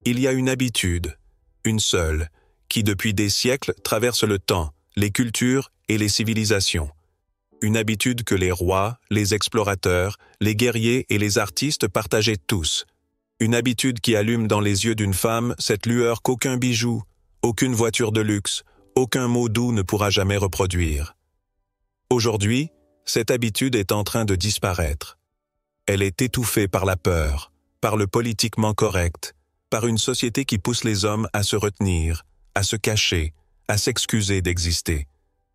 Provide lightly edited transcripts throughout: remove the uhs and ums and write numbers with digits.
Il y a une habitude, une seule, qui depuis des siècles traverse le temps, les cultures et les civilisations. Une habitude que les rois, les explorateurs, les guerriers et les artistes partageaient tous. Une habitude qui allume dans les yeux d'une femme cette lueur qu'aucun bijou, aucune voiture de luxe, aucun mot doux ne pourra jamais reproduire. Aujourd'hui, cette habitude est en train de disparaître. Elle est étouffée par la peur, par le politiquement correct, par une société qui pousse les hommes à se retenir, à se cacher, à s'excuser d'exister.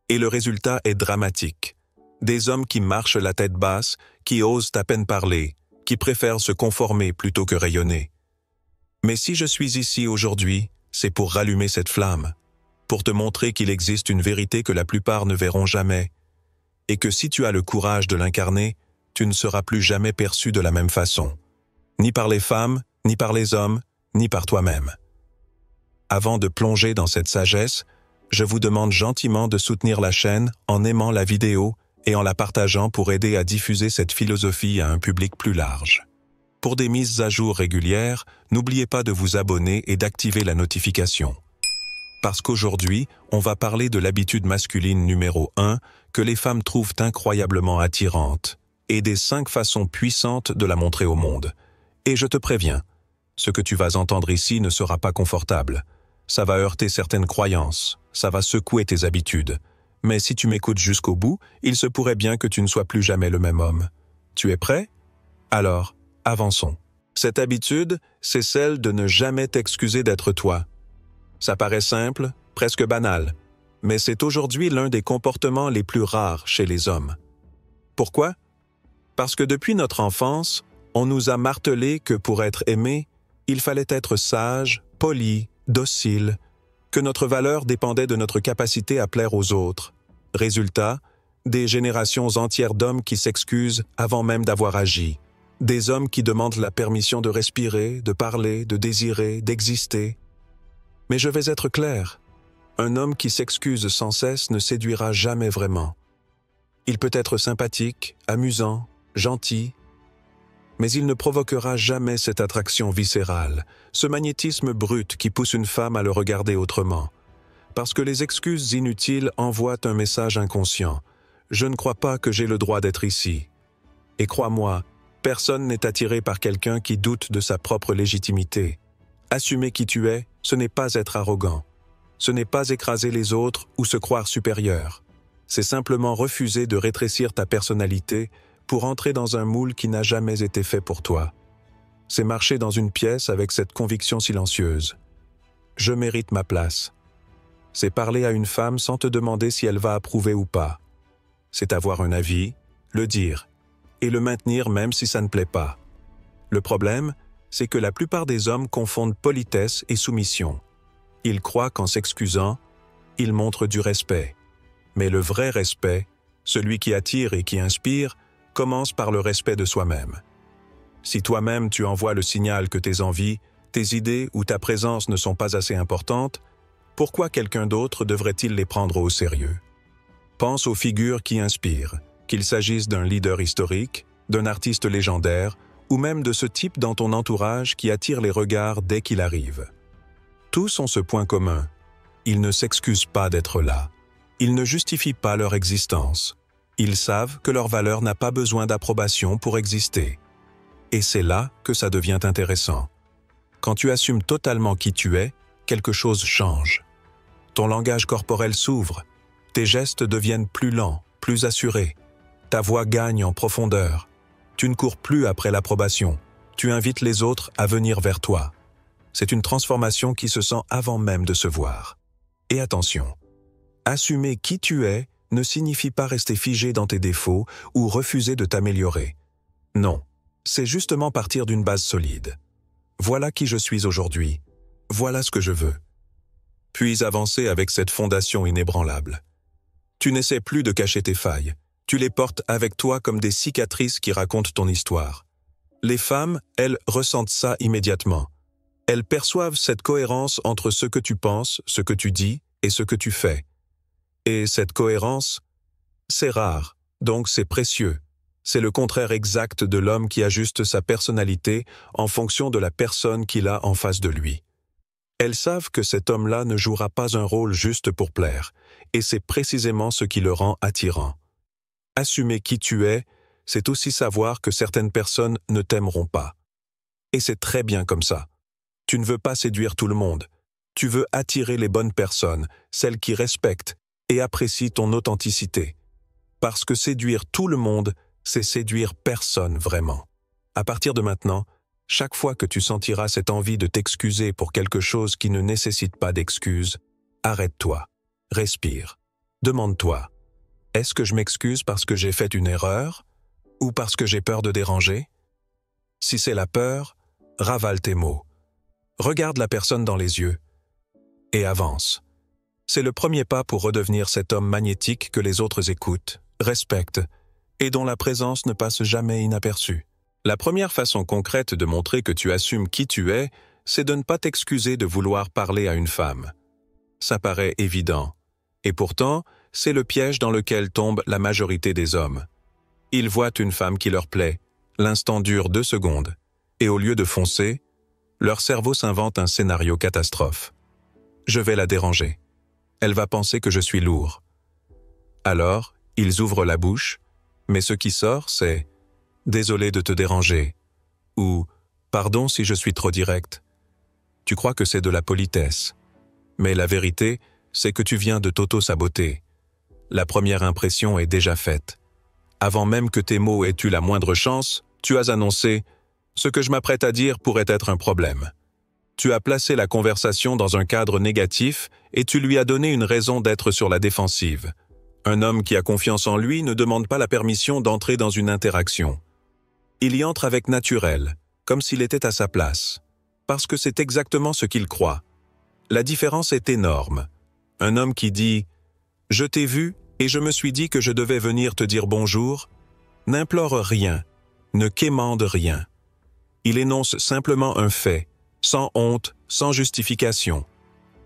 Et le résultat est dramatique. Des hommes qui marchent la tête basse, qui osent à peine parler, qui préfèrent se conformer plutôt que rayonner. Mais si je suis ici aujourd'hui, c'est pour rallumer cette flamme, pour te montrer qu'il existe une vérité que la plupart ne verront jamais, et que si tu as le courage de l'incarner, tu ne seras plus jamais perçu de la même façon, ni par les femmes, ni par les hommes, ni par toi-même. Avant de plonger dans cette sagesse, je vous demande gentiment de soutenir la chaîne en aimant la vidéo et en la partageant pour aider à diffuser cette philosophie à un public plus large. Pour des mises à jour régulières, n'oubliez pas de vous abonner et d'activer la notification. Parce qu'aujourd'hui, on va parler de l'habitude masculine numéro 1 que les femmes trouvent incroyablement attirante et des 5 façons puissantes de la montrer au monde. Et je te préviens, ce que tu vas entendre ici ne sera pas confortable. Ça va heurter certaines croyances, ça va secouer tes habitudes. Mais si tu m'écoutes jusqu'au bout, il se pourrait bien que tu ne sois plus jamais le même homme. Tu es prêt? Alors, avançons. Cette habitude, c'est celle de ne jamais t'excuser d'être toi. Ça paraît simple, presque banal, mais c'est aujourd'hui l'un des comportements les plus rares chez les hommes. Pourquoi? Parce que depuis notre enfance, on nous a martelé que pour être aimé, il fallait être sage, poli, docile, que notre valeur dépendait de notre capacité à plaire aux autres. Résultat, des générations entières d'hommes qui s'excusent avant même d'avoir agi. Des hommes qui demandent la permission de respirer, de parler, de désirer, d'exister. Mais je vais être clair, un homme qui s'excuse sans cesse ne séduira jamais vraiment. Il peut être sympathique, amusant, gentil, mais il ne provoquera jamais cette attraction viscérale, ce magnétisme brut qui pousse une femme à le regarder autrement. Parce que les excuses inutiles envoient un message inconscient. Je ne crois pas que j'ai le droit d'être ici. Et crois-moi, personne n'est attiré par quelqu'un qui doute de sa propre légitimité. Assumer qui tu es, ce n'est pas être arrogant. Ce n'est pas écraser les autres ou se croire supérieur. C'est simplement refuser de rétrécir ta personnalité pour entrer dans un moule qui n'a jamais été fait pour toi. C'est marcher dans une pièce avec cette conviction silencieuse. Je mérite ma place. C'est parler à une femme sans te demander si elle va approuver ou pas. C'est avoir un avis, le dire, et le maintenir même si ça ne plaît pas. Le problème, c'est que la plupart des hommes confondent politesse et soumission. Ils croient qu'en s'excusant, ils montrent du respect. Mais le vrai respect, celui qui attire et qui inspire, commence par le respect de soi-même. Si toi-même tu envoies le signal que tes envies, tes idées ou ta présence ne sont pas assez importantes, pourquoi quelqu'un d'autre devrait-il les prendre au sérieux? Pense aux figures qui inspirent, qu'il s'agisse d'un leader historique, d'un artiste légendaire, ou même de ce type dans ton entourage qui attire les regards dès qu'il arrive. Tous ont ce point commun. Ils ne s'excusent pas d'être là. Ils ne justifient pas leur existence. Ils savent que leur valeur n'a pas besoin d'approbation pour exister. Et c'est là que ça devient intéressant. Quand tu assumes totalement qui tu es, quelque chose change. Ton langage corporel s'ouvre, tes gestes deviennent plus lents, plus assurés. Ta voix gagne en profondeur. Tu ne cours plus après l'approbation. Tu invites les autres à venir vers toi. C'est une transformation qui se sent avant même de se voir. Et attention, assumer qui tu es ne signifie pas rester figé dans tes défauts ou refuser de t'améliorer. Non, c'est justement partir d'une base solide. Voilà qui je suis aujourd'hui. Voilà ce que je veux. Puis avancer avec cette fondation inébranlable. Tu n'essaies plus de cacher tes failles. Tu les portes avec toi comme des cicatrices qui racontent ton histoire. Les femmes, elles, ressentent ça immédiatement. Elles perçoivent cette cohérence entre ce que tu penses, ce que tu dis et ce que tu fais. Et cette cohérence, c'est rare, donc c'est précieux. C'est le contraire exact de l'homme qui ajuste sa personnalité en fonction de la personne qu'il a en face de lui. Elles savent que cet homme-là ne jouera pas un rôle juste pour plaire, et c'est précisément ce qui le rend attirant. Assumer qui tu es, c'est aussi savoir que certaines personnes ne t'aimeront pas. Et c'est très bien comme ça. Tu ne veux pas séduire tout le monde. Tu veux attirer les bonnes personnes, celles qui respectent et apprécient ton authenticité. Parce que séduire tout le monde, c'est séduire personne vraiment. À partir de maintenant, chaque fois que tu sentiras cette envie de t'excuser pour quelque chose qui ne nécessite pas d'excuse, arrête-toi, respire, demande-toi, est-ce que je m'excuse parce que j'ai fait une erreur ou parce que j'ai peur de déranger? Si c'est la peur, ravale tes mots. Regarde la personne dans les yeux et avance. C'est le premier pas pour redevenir cet homme magnétique que les autres écoutent, respectent et dont la présence ne passe jamais inaperçue. La première façon concrète de montrer que tu assumes qui tu es, c'est de ne pas t'excuser de vouloir parler à une femme. Ça paraît évident. Et pourtant, c'est le piège dans lequel tombe la majorité des hommes. Ils voient une femme qui leur plaît, l'instant dure 2 secondes, et au lieu de foncer, leur cerveau s'invente un scénario catastrophe. Je vais la déranger. Elle va penser que je suis lourd. Alors, ils ouvrent la bouche, mais ce qui sort, c'est « Désolé de te déranger » ou « Pardon si je suis trop direct ». Tu crois que c'est de la politesse. Mais la vérité, c'est que tu viens de t'auto-saboter. La première impression est déjà faite. Avant même que tes mots aient eu la moindre chance, tu as annoncé « Ce que je m'apprête à dire pourrait être un problème ». Tu as placé la conversation dans un cadre négatif et tu lui as donné une raison d'être sur la défensive. Un homme qui a confiance en lui ne demande pas la permission d'entrer dans une interaction. Il y entre avec naturel, comme s'il était à sa place, parce que c'est exactement ce qu'il croit. La différence est énorme. Un homme qui dit « Je t'ai vu et je me suis dit que je devais venir te dire bonjour » n'implore rien, ne quémande rien. Il énonce simplement un fait, sans honte, sans justification.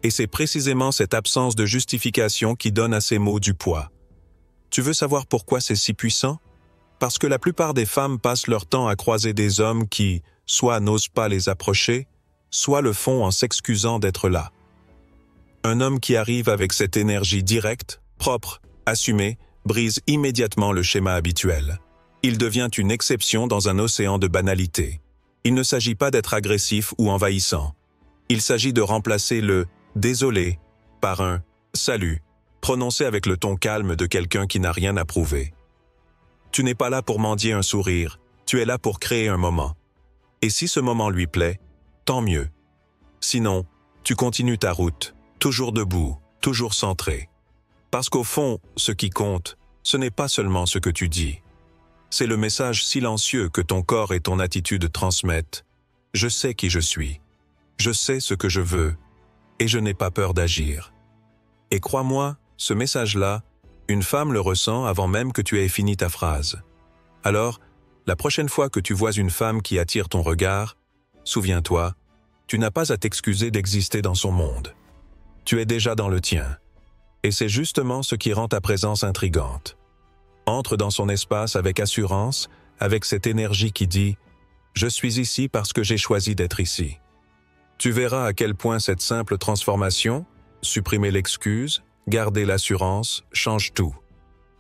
Et c'est précisément cette absence de justification qui donne à ces mots du poids. Tu veux savoir pourquoi c'est si puissant? Parce que la plupart des femmes passent leur temps à croiser des hommes qui, soit n'osent pas les approcher, soit le font en s'excusant d'être là. Un homme qui arrive avec cette énergie directe, propre, assumée, brise immédiatement le schéma habituel. Il devient une exception dans un océan de banalité. Il ne s'agit pas d'être agressif ou envahissant. Il s'agit de remplacer le « désolé » par un « salut », prononcé avec le ton calme de quelqu'un qui n'a rien à prouver. Tu n'es pas là pour mendier un sourire, tu es là pour créer un moment. Et si ce moment lui plaît, tant mieux. Sinon, tu continues ta route, toujours debout, toujours centré. Parce qu'au fond, ce qui compte, ce n'est pas seulement ce que tu dis. C'est le message silencieux que ton corps et ton attitude transmettent. Je sais qui je suis. Je sais ce que je veux. Et je n'ai pas peur d'agir. Et crois-moi, ce message-là, une femme le ressent avant même que tu aies fini ta phrase. Alors, la prochaine fois que tu vois une femme qui attire ton regard, souviens-toi, tu n'as pas à t'excuser d'exister dans son monde. Tu es déjà dans le tien. Et c'est justement ce qui rend ta présence intrigante. Entre dans son espace avec assurance, avec cette énergie qui dit « Je suis ici parce que j'ai choisi d'être ici ». Tu verras à quel point cette simple transformation, supprimer l'excuse, garder l'assurance, change tout.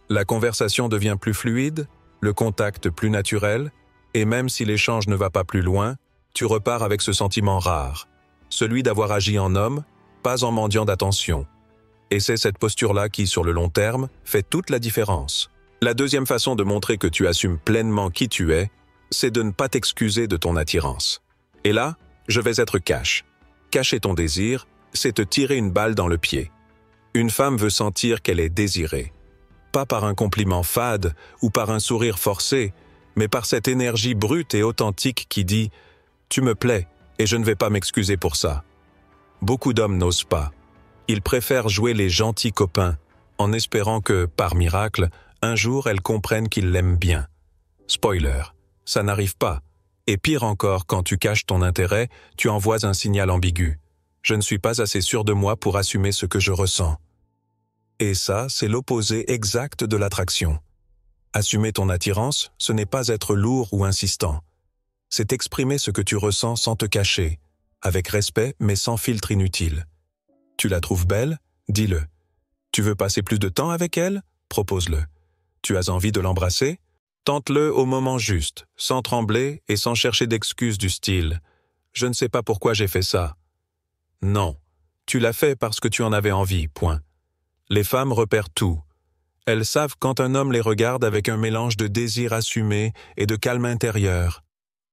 La conversation devient plus fluide, le contact plus naturel, et même si l'échange ne va pas plus loin, tu repars avec ce sentiment rare, celui d'avoir agi en homme, pas en mendiant d'attention. Et c'est cette posture-là qui, sur le long terme, fait toute la différence. La deuxième façon de montrer que tu assumes pleinement qui tu es, c'est de ne pas t'excuser de ton attirance. Et là, je vais être cash. Cacher ton désir, c'est te tirer une balle dans le pied. Une femme veut sentir qu'elle est désirée. Pas par un compliment fade ou par un sourire forcé, mais par cette énergie brute et authentique qui dit « Tu me plais et je ne vais pas m'excuser pour ça ». Beaucoup d'hommes n'osent pas. Ils préfèrent jouer les gentils copains, en espérant que, par miracle, un jour elles comprennent qu'ils l'aiment bien. Spoiler, ça n'arrive pas. Et pire encore, quand tu caches ton intérêt, tu envoies un signal ambigu. Je ne suis pas assez sûr de moi pour assumer ce que je ressens. Et ça, c'est l'opposé exact de l'attraction. Assumer ton attirance, ce n'est pas être lourd ou insistant. C'est exprimer ce que tu ressens sans te cacher, avec respect mais sans filtre inutile. Tu la trouves belle? Dis-le. Tu veux passer plus de temps avec elle? Propose-le. Tu as envie de l'embrasser? Tente-le au moment juste, sans trembler et sans chercher d'excuses du style « Je ne sais pas pourquoi j'ai fait ça ». Non, tu l'as fait parce que tu en avais envie, point. Les femmes repèrent tout. Elles savent quand un homme les regarde avec un mélange de désir assumé et de calme intérieur,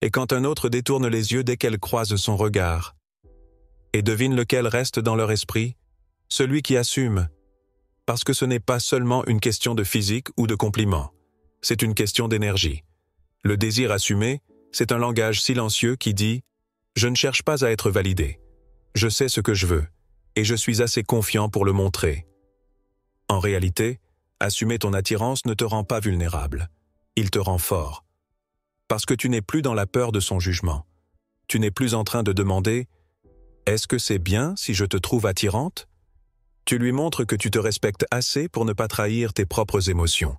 et quand un autre détourne les yeux dès qu'elles croisent son regard. Et devine lequel reste dans leur esprit? Celui qui assume. Parce que ce n'est pas seulement une question de physique ou de compliments. C'est une question d'énergie. Le désir assumé, c'est un langage silencieux qui dit « Je ne cherche pas à être validé. Je sais ce que je veux, et je suis assez confiant pour le montrer. » En réalité, assumer ton attirance ne te rend pas vulnérable. Il te rend fort. Parce que tu n'es plus dans la peur de son jugement. Tu n'es plus en train de demander « Est-ce que c'est bien si je te trouve attirante ?» Tu lui montres que tu te respectes assez pour ne pas trahir tes propres émotions.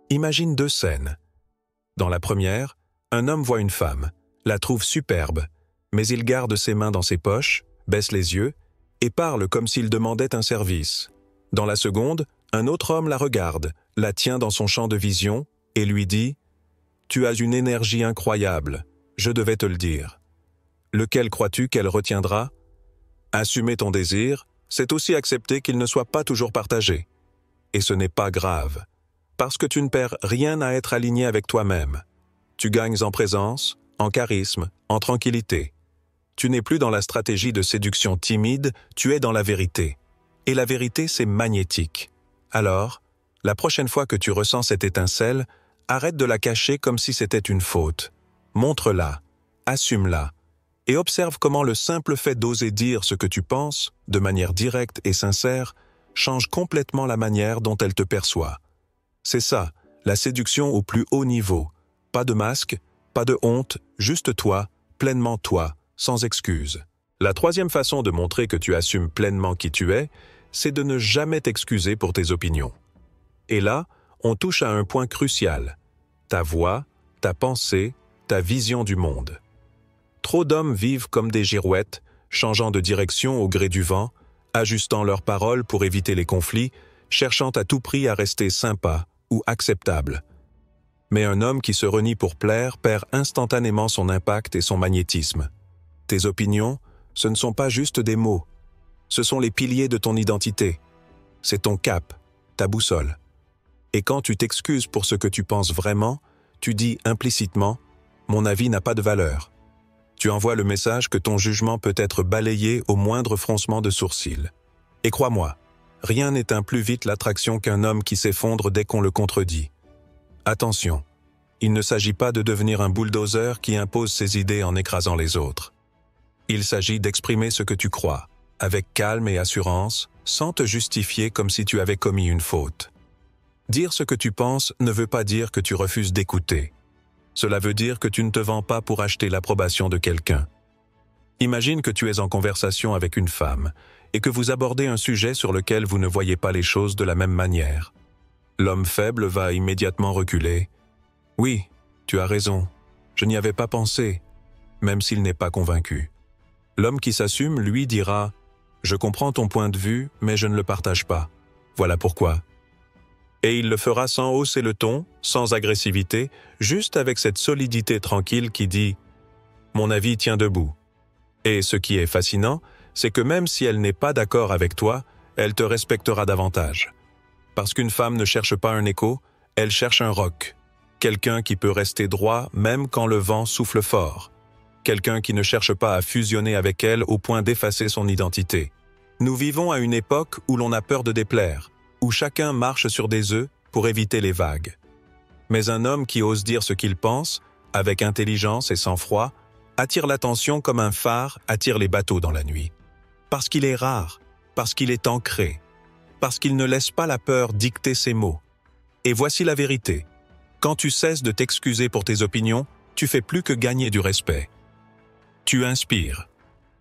Imagine 2 scènes. Dans la première, un homme voit une femme, la trouve superbe, mais il garde ses mains dans ses poches, baisse les yeux et parle comme s'il demandait un service. Dans la seconde, un autre homme la regarde, la tient dans son champ de vision et lui dit « Tu as une énergie incroyable, je devais te le dire. » Lequel crois-tu qu'elle retiendra? Assumer ton désir, c'est aussi accepter qu'il ne soit pas toujours partagé. Et ce n'est pas grave, parce que tu ne perds rien à être aligné avec toi-même. Tu gagnes en présence, en charisme, en tranquillité. Tu n'es plus dans la stratégie de séduction timide, tu es dans la vérité. Et la vérité, c'est magnétique. Alors, la prochaine fois que tu ressens cette étincelle, arrête de la cacher comme si c'était une faute. Montre-la, assume-la, et observe comment le simple fait d'oser dire ce que tu penses, de manière directe et sincère, change complètement la manière dont elle te perçoit. C'est ça, la séduction au plus haut niveau. Pas de masque, pas de honte, juste toi, pleinement toi, sans excuse. La troisième façon de montrer que tu assumes pleinement qui tu es, c'est de ne jamais t'excuser pour tes opinions. Et là, on touche à un point crucial. Ta voix, ta pensée, ta vision du monde. Trop d'hommes vivent comme des girouettes, changeant de direction au gré du vent, ajustant leurs paroles pour éviter les conflits, cherchant à tout prix à rester sympa ou acceptable. Mais un homme qui se renie pour plaire perd instantanément son impact et son magnétisme. Tes opinions, ce ne sont pas juste des mots. Ce sont les piliers de ton identité. C'est ton cap, ta boussole. Et quand tu t'excuses pour ce que tu penses vraiment, tu dis implicitement « Mon avis n'a pas de valeur ». Tu envoies le message que ton jugement peut être balayé au moindre froncement de sourcils. Et crois-moi, rien n'éteint plus vite l'attraction qu'un homme qui s'effondre dès qu'on le contredit. Attention, il ne s'agit pas de devenir un bulldozer qui impose ses idées en écrasant les autres. Il s'agit d'exprimer ce que tu crois, avec calme et assurance, sans te justifier comme si tu avais commis une faute. Dire ce que tu penses ne veut pas dire que tu refuses d'écouter. Cela veut dire que tu ne te vends pas pour acheter l'approbation de quelqu'un. Imagine que tu es en conversation avec une femme et que vous abordez un sujet sur lequel vous ne voyez pas les choses de la même manière. L'homme faible va immédiatement reculer. « Oui, tu as raison, je n'y avais pas pensé », même s'il n'est pas convaincu. L'homme qui s'assume, lui, dira « Je comprends ton point de vue, mais je ne le partage pas. Voilà pourquoi. » Et il le fera sans hausser le ton, sans agressivité, juste avec cette solidité tranquille qui dit « Mon avis tient debout ». Et ce qui est fascinant, c'est que même si elle n'est pas d'accord avec toi, elle te respectera davantage. Parce qu'une femme ne cherche pas un écho, elle cherche un roc. Quelqu'un qui peut rester droit même quand le vent souffle fort. Quelqu'un qui ne cherche pas à fusionner avec elle au point d'effacer son identité. Nous vivons à une époque où l'on a peur de déplaire, où chacun marche sur des œufs pour éviter les vagues. Mais un homme qui ose dire ce qu'il pense, avec intelligence et sang-froid, attire l'attention comme un phare attire les bateaux dans la nuit. Parce qu'il est rare, parce qu'il est ancré, parce qu'il ne laisse pas la peur dicter ses mots. Et voici la vérité. Quand tu cesses de t'excuser pour tes opinions, tu fais plus que gagner du respect. Tu inspires.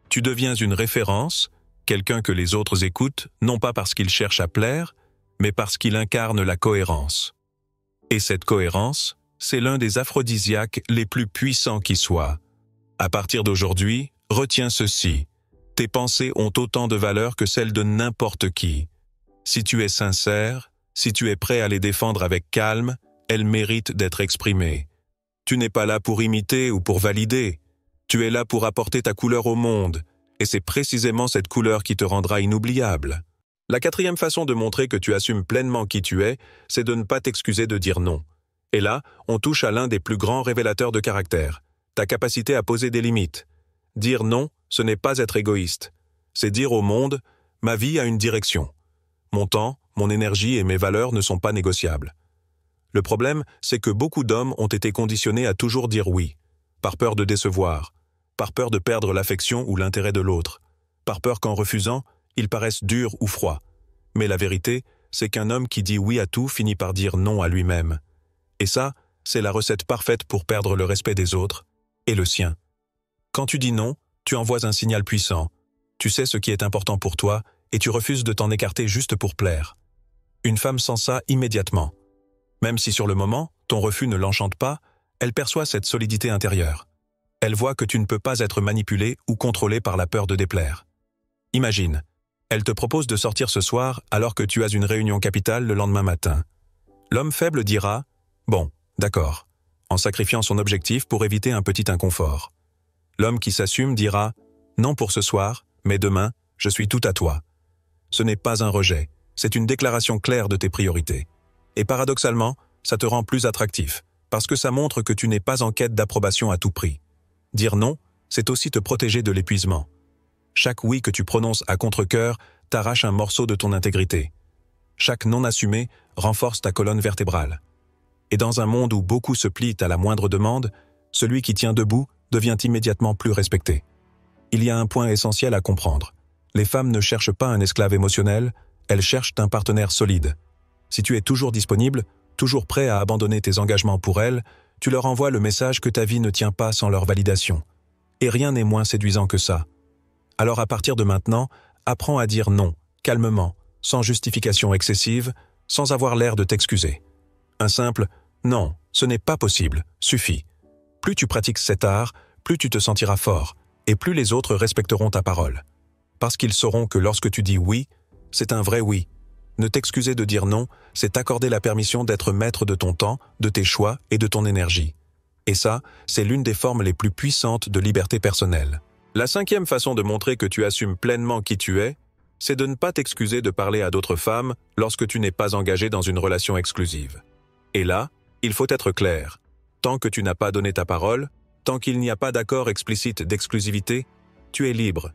Tu deviens une référence, quelqu'un que les autres écoutent, non pas parce qu'il cherche à plaire, mais parce qu'il incarne la cohérence. Et cette cohérence, c'est l'un des aphrodisiaques les plus puissants qui soient. À partir d'aujourd'hui, retiens ceci. Tes pensées ont autant de valeur que celles de n'importe qui. Si tu es sincère, si tu es prêt à les défendre avec calme, elles méritent d'être exprimées. Tu n'es pas là pour imiter ou pour valider. Tu es là pour apporter ta couleur au monde, et c'est précisément cette couleur qui te rendra inoubliable. La quatrième façon de montrer que tu assumes pleinement qui tu es, c'est de ne pas t'excuser de dire non. Et là, on touche à l'un des plus grands révélateurs de caractère, ta capacité à poser des limites. Dire non, ce n'est pas être égoïste. C'est dire au monde, ma vie a une direction. Mon temps, mon énergie et mes valeurs ne sont pas négociables. Le problème, c'est que beaucoup d'hommes ont été conditionnés à toujours dire oui, par peur de décevoir, par peur de perdre l'affection ou l'intérêt de l'autre, par peur qu'en refusant, ils paraissent durs ou froids. Mais la vérité, c'est qu'un homme qui dit oui à tout finit par dire non à lui-même. Et ça, c'est la recette parfaite pour perdre le respect des autres et le sien. Quand tu dis non, tu envoies un signal puissant. Tu sais ce qui est important pour toi et tu refuses de t'en écarter juste pour plaire. Une femme sent ça immédiatement. Même si sur le moment, ton refus ne l'enchante pas, elle perçoit cette solidité intérieure. Elle voit que tu ne peux pas être manipulé ou contrôlé par la peur de déplaire. Imagine, elle te propose de sortir ce soir alors que tu as une réunion capitale le lendemain matin. L'homme faible dira « Bon, d'accord », en sacrifiant son objectif pour éviter un petit inconfort. L'homme qui s'assume dira « Non pour ce soir, mais demain, je suis tout à toi ». Ce n'est pas un rejet, c'est une déclaration claire de tes priorités. Et paradoxalement, ça te rend plus attractif, parce que ça montre que tu n'es pas en quête d'approbation à tout prix. Dire non, c'est aussi te protéger de l'épuisement. Chaque oui que tu prononces à contre-cœur t'arrache un morceau de ton intégrité. Chaque non assumé renforce ta colonne vertébrale. Et dans un monde où beaucoup se plient à la moindre demande, celui qui tient debout devient immédiatement plus respecté. Il y a un point essentiel à comprendre. Les femmes ne cherchent pas un esclave émotionnel, elles cherchent un partenaire solide. Si tu es toujours disponible, toujours prêt à abandonner tes engagements pour elles, tu leur envoies le message que ta vie ne tient pas sans leur validation. Et rien n'est moins séduisant que ça. Alors à partir de maintenant, apprends à dire non, calmement, sans justification excessive, sans avoir l'air de t'excuser. Un simple « non, ce n'est pas possible » suffit. Plus tu pratiques cet art, plus tu te sentiras fort, et plus les autres respecteront ta parole. Parce qu'ils sauront que lorsque tu dis oui, c'est un vrai oui. Ne t'excuser de dire non, c'est t'accorder la permission d'être maître de ton temps, de tes choix et de ton énergie. Et ça, c'est l'une des formes les plus puissantes de liberté personnelle. La cinquième façon de montrer que tu assumes pleinement qui tu es, c'est de ne pas t'excuser de parler à d'autres femmes lorsque tu n'es pas engagé dans une relation exclusive. Et là, il faut être clair. Tant que tu n'as pas donné ta parole, tant qu'il n'y a pas d'accord explicite d'exclusivité, tu es libre.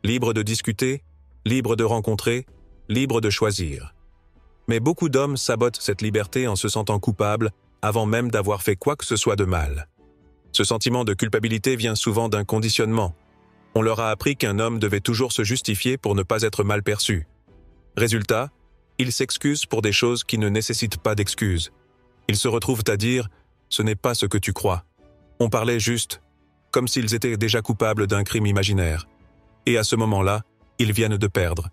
Libre de discuter, libre de rencontrer, libre de choisir. Mais beaucoup d'hommes sabotent cette liberté en se sentant coupables avant même d'avoir fait quoi que ce soit de mal. Ce sentiment de culpabilité vient souvent d'un conditionnement. On leur a appris qu'un homme devait toujours se justifier pour ne pas être mal perçu. Résultat, ils s'excusent pour des choses qui ne nécessitent pas d'excuses. Ils se retrouvent à dire « ce n'est pas ce que tu crois ». On parlait juste, comme s'ils étaient déjà coupables d'un crime imaginaire. Et à ce moment-là, ils viennent de perdre.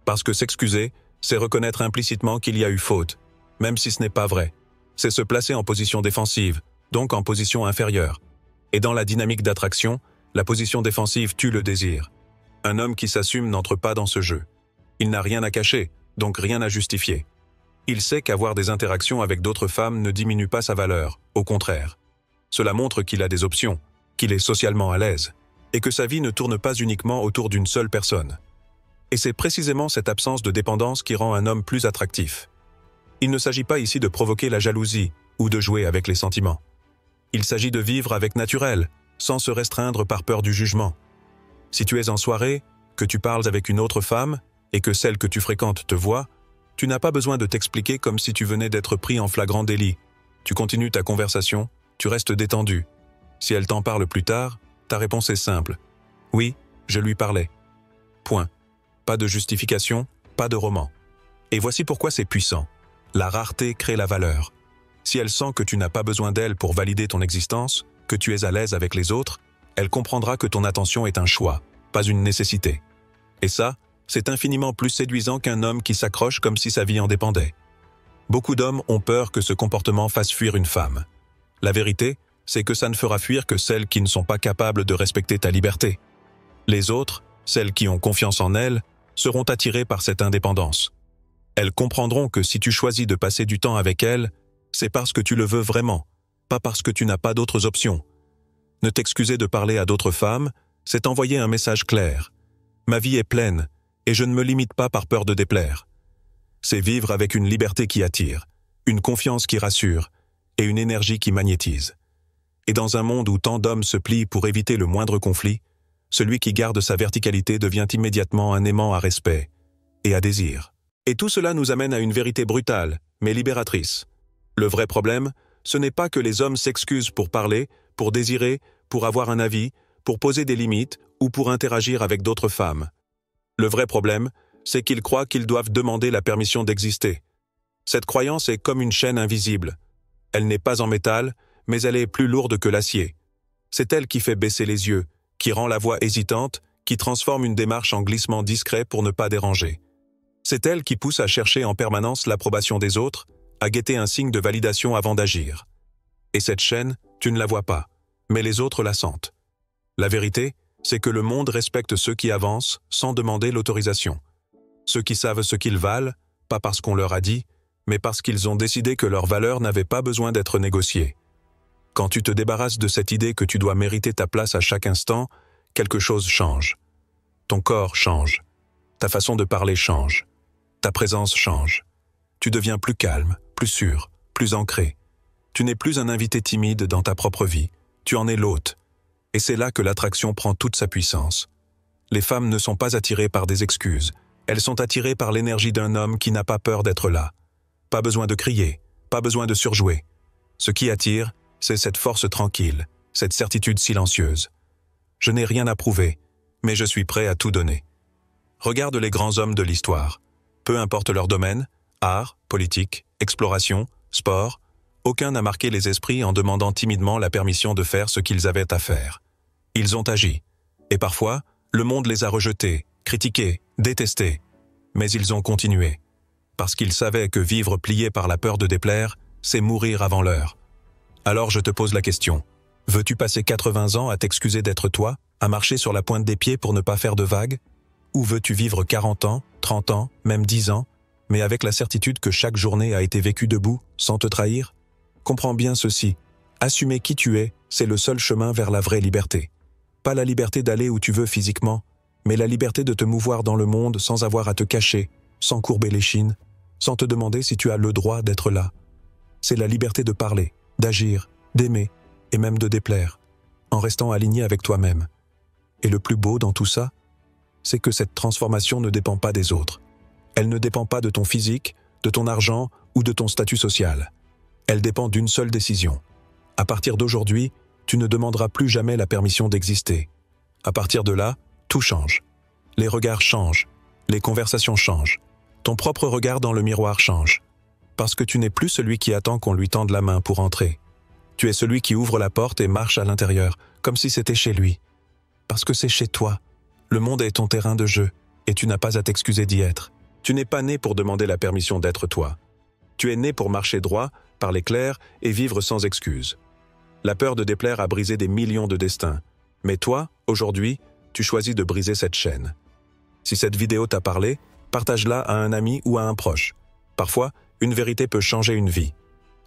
Parce que s'excuser, c'est reconnaître implicitement qu'il y a eu faute, même si ce n'est pas vrai. C'est se placer en position défensive, donc en position inférieure. Et dans la dynamique d'attraction, la position défensive tue le désir. Un homme qui s'assume n'entre pas dans ce jeu. Il n'a rien à cacher, donc rien à justifier. Il sait qu'avoir des interactions avec d'autres femmes ne diminue pas sa valeur, au contraire. Cela montre qu'il a des options, qu'il est socialement à l'aise, et que sa vie ne tourne pas uniquement autour d'une seule personne. Et c'est précisément cette absence de dépendance qui rend un homme plus attractif. Il ne s'agit pas ici de provoquer la jalousie ou de jouer avec les sentiments. Il s'agit de vivre avec naturel, sans se restreindre par peur du jugement. Si tu es en soirée, que tu parles avec une autre femme et que celle que tu fréquentes te voit, tu n'as pas besoin de t'expliquer comme si tu venais d'être pris en flagrant délit. Tu continues ta conversation, tu restes détendu. Si elle t'en parle plus tard, ta réponse est simple. Oui, je lui parlais. Point. Pas de justification, pas de roman. Et voici pourquoi c'est puissant. La rareté crée la valeur. Si elle sent que tu n'as pas besoin d'elle pour valider ton existence, que tu es à l'aise avec les autres, elle comprendra que ton attention est un choix, pas une nécessité. Et ça, c'est infiniment plus séduisant qu'un homme qui s'accroche comme si sa vie en dépendait. Beaucoup d'hommes ont peur que ce comportement fasse fuir une femme. La vérité, c'est que ça ne fera fuir que celles qui ne sont pas capables de respecter ta liberté. Les autres, celles qui ont confiance en elles, seront attirées par cette indépendance. Elles comprendront que si tu choisis de passer du temps avec elles, c'est parce que tu le veux vraiment, pas parce que tu n'as pas d'autres options. Ne t'excuser de parler à d'autres femmes, c'est envoyer un message clair. Ma vie est pleine, et je ne me limite pas par peur de déplaire. C'est vivre avec une liberté qui attire, une confiance qui rassure, et une énergie qui magnétise. Et dans un monde où tant d'hommes se plient pour éviter le moindre conflit, celui qui garde sa verticalité devient immédiatement un aimant à respect et à désir. Et tout cela nous amène à une vérité brutale, mais libératrice. Le vrai problème, ce n'est pas que les hommes s'excusent pour parler, pour désirer, pour avoir un avis, pour poser des limites ou pour interagir avec d'autres femmes. Le vrai problème, c'est qu'ils croient qu'ils doivent demander la permission d'exister. Cette croyance est comme une chaîne invisible. Elle n'est pas en métal, mais elle est plus lourde que l'acier. C'est elle qui fait baisser les yeux, qui rend la voix hésitante, qui transforme une démarche en glissement discret pour ne pas déranger. C'est elle qui pousse à chercher en permanence l'approbation des autres, à guetter un signe de validation avant d'agir. Et cette chaîne, tu ne la vois pas, mais les autres la sentent. La vérité, c'est que le monde respecte ceux qui avancent sans demander l'autorisation. Ceux qui savent ce qu'ils valent, pas parce qu'on leur a dit, mais parce qu'ils ont décidé que leur valeur n'avait pas besoin d'être négociée. Quand tu te débarrasses de cette idée que tu dois mériter ta place à chaque instant, quelque chose change. Ton corps change. Ta façon de parler change. Ta présence change. Tu deviens plus calme, plus sûr, plus ancré. Tu n'es plus un invité timide dans ta propre vie. Tu en es l'hôte. Et c'est là que l'attraction prend toute sa puissance. Les femmes ne sont pas attirées par des excuses. Elles sont attirées par l'énergie d'un homme qui n'a pas peur d'être là. Pas besoin de crier, pas besoin de surjouer. Ce qui attire, c'est cette force tranquille, cette certitude silencieuse. Je n'ai rien à prouver, mais je suis prêt à tout donner. Regarde les grands hommes de l'histoire. Peu importe leur domaine, art, politique, exploration, sport, aucun n'a marqué les esprits en demandant timidement la permission de faire ce qu'ils avaient à faire. Ils ont agi. Et parfois, le monde les a rejetés, critiqués, détestés. Mais ils ont continué. Parce qu'ils savaient que vivre plié par la peur de déplaire, c'est mourir avant l'heure. Alors je te pose la question. Veux-tu passer 80 ans à t'excuser d'être toi, à marcher sur la pointe des pieds pour ne pas faire de vagues? Ou veux-tu vivre 40 ans, 30 ans, même 10 ans, mais avec la certitude que chaque journée a été vécue debout, sans te trahir? Comprends bien ceci. Assumer qui tu es, c'est le seul chemin vers la vraie liberté. Pas la liberté d'aller où tu veux physiquement, mais la liberté de te mouvoir dans le monde sans avoir à te cacher, sans courber l'échine, sans te demander si tu as le droit d'être là. C'est la liberté de parler, d'agir, d'aimer et même de déplaire, en restant aligné avec toi-même. Et le plus beau dans tout ça, c'est que cette transformation ne dépend pas des autres. Elle ne dépend pas de ton physique, de ton argent ou de ton statut social. Elle dépend d'une seule décision. À partir d'aujourd'hui, tu ne demanderas plus jamais la permission d'exister. À partir de là, tout change. Les regards changent, les conversations changent. Ton propre regard dans le miroir change. Parce que tu n'es plus celui qui attend qu'on lui tende la main pour entrer. Tu es celui qui ouvre la porte et marche à l'intérieur, comme si c'était chez lui. Parce que c'est chez toi. Le monde est ton terrain de jeu, et tu n'as pas à t'excuser d'y être. Tu n'es pas né pour demander la permission d'être toi. Tu es né pour marcher droit, parler clair et vivre sans excuse. La peur de déplaire a brisé des millions de destins. Mais toi, aujourd'hui, tu choisis de briser cette chaîne. Si cette vidéo t'a parlé, partage-la à un ami ou à un proche. Parfois, une vérité peut changer une vie.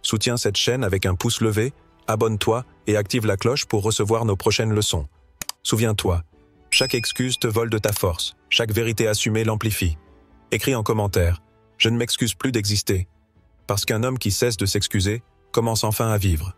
Soutiens cette chaîne avec un pouce levé, abonne-toi et active la cloche pour recevoir nos prochaines leçons. Souviens-toi, chaque excuse te vole de ta force, chaque vérité assumée l'amplifie. Écris en commentaire « Je ne m'excuse plus d'exister » parce qu'un homme qui cesse de s'excuser commence enfin à vivre.